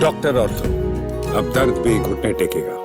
Doctor ortho, अब दर्द भी घुटने टेकेगा।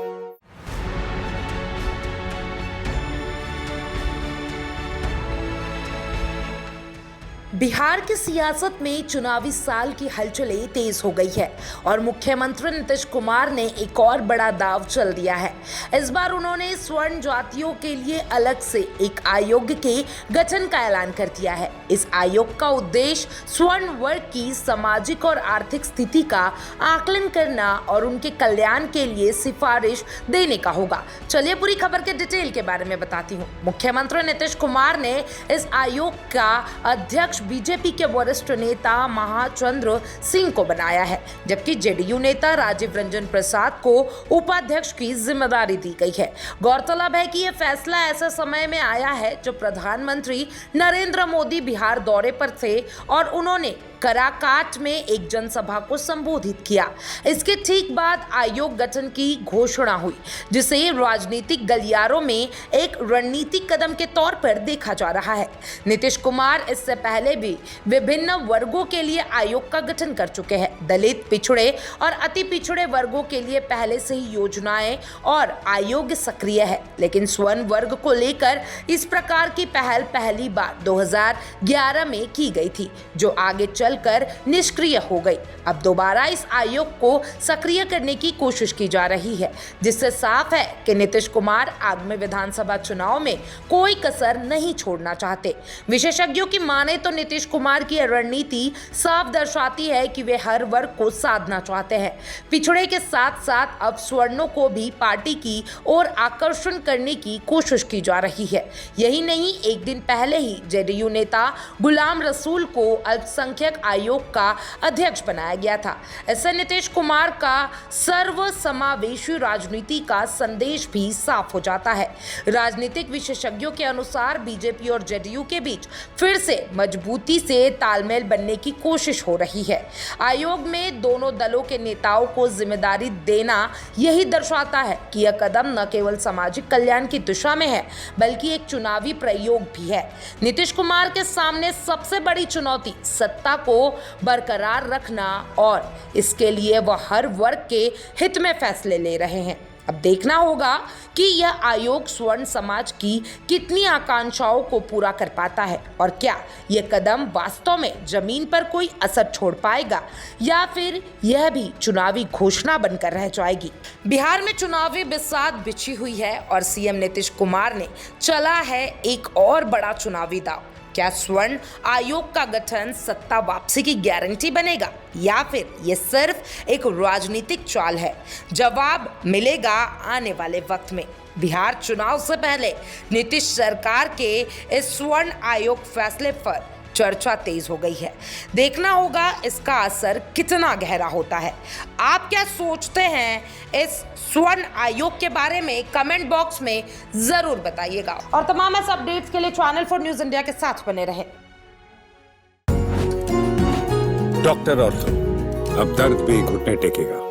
बिहार की सियासत में चुनावी साल की हलचलें तेज हो गई है और मुख्यमंत्री नीतीश कुमार ने एक और बड़ा दांव चल दिया है। इस बार उन्होंने स्वर्ण जातियों के लिए अलग से एक आयोग के गठन का ऐलान कर दिया है। इस आयोग का उद्देश्य स्वर्ण वर्ग की सामाजिक और आर्थिक स्थिति का आकलन करना और उनके कल्याण के लिए सिफारिश देने का होगा। चलिए पूरी खबर के डिटेल के बारे में बताती हूँ। मुख्यमंत्री नीतीश कुमार ने इस आयोग का अध्यक्ष बीजेपी के वरिष्ठ नेता महाचंद्र सिंह को बनाया है, जबकि जेडीयू नेता राजीव रंजन प्रसाद को उपाध्यक्ष की जिम्मेदारी दी गई है। गौरतलब है कि यह फैसला ऐसे समय में आया है जब प्रधानमंत्री नरेंद्र मोदी बिहार दौरे पर थे और उन्होंने कराकाट में एक जनसभा को संबोधित किया। इसके ठीक बाद आयोग गठन की घोषणा हुई, जिसे राजनीतिक गलियारों में एक रणनीतिक कदम के तौर पर देखा जा रहा है। नीतीश कुमार इससे पहले भी विभिन्न वर्गों के लिए आयोग का गठन कर चुके हैं। दलित, पिछड़े और अति पिछड़े वर्गों के लिए पहले से ही योजनाएं और आयोग सक्रिय है, लेकिन स्वर्ण वर्ग को लेकर इस प्रकार की पहल पहली बार 2011 में की गई थी, जो आगे कर निष्क्रिय हो गई। अब दोबारा इस आयोग को सक्रिय करने की कोशिश की जा रही है, जिससे साफ है कि नीतीश कुमार आगामी विधानसभा चुनाव में कोई कसर नहीं छोड़ना चाहते। विशेषज्ञों की माने तो नीतीश कुमार की रणनीति साफ दर्शाती है कि वे हर वर्ग को साधना चाहते हैं। पिछड़े के साथ साथ अब स्वर्णों को भी पार्टी की ओर आकर्षण करने की कोशिश की जा रही है। यही नहीं, एक दिन पहले ही जेडीयू नेता गुलाम रसूल को अल्पसंख्यक आयोग का अध्यक्ष बनाया गया था। इससे नीतीश कुमार का सर्वसमावेशी राजनीति का संदेश भी साफ हो जाता है। राजनीतिक विशेषज्ञों के अनुसार बीजेपी और जेडीयू के बीच फिर से मजबूती से तालमेल बनने की कोशिश हो रही है। आयोग में दोनों दलों के नेताओं को जिम्मेदारी देना यही दर्शाता है कि यह कदम न केवल सामाजिक कल्याण की दिशा में है, बल्कि एक चुनावी प्रयोग भी है। नीतीश कुमार के सामने सबसे बड़ी चुनौती सत्ता को बरकरार रखना और इसके लिए वह हर वर्ग के हित में फैसले ले रहे हैं। अब देखना होगा कि यह आयोग स्वर्ण समाज की कितनी आकांक्षाओं को पूरा कर पाता है और क्या यह कदम वास्तव में जमीन पर कोई असर छोड़ पाएगा या फिर यह भी चुनावी घोषणा बनकर रह जाएगी। बिहार में चुनावी बिसात बिछी हुई है और सीएम नीतीश कुमार ने चला है एक और बड़ा चुनावी दांव। क्या स्वर्ण आयोग का गठन सत्ता वापसी की गारंटी बनेगा या फिर यह सिर्फ एक राजनीतिक चाल है? जवाब मिलेगा आने वाले वक्त में। बिहार चुनाव से पहले नीतीश सरकार के इस स्वर्ण आयोग फैसले पर चर्चा तेज हो गई है। देखना होगा इसका असर कितना गहरा होता है। आप क्या सोचते हैं इस स्वर्ण आयोग के बारे में? कमेंट बॉक्स में जरूर बताइएगा और तमाम ऐसे अपडेट्स के लिए चैनल 4 न्यूज़ इंडिया के साथ बने रहें। डॉक्टर ऑर्थो, अब दर्द भी घुटने टेकेगा।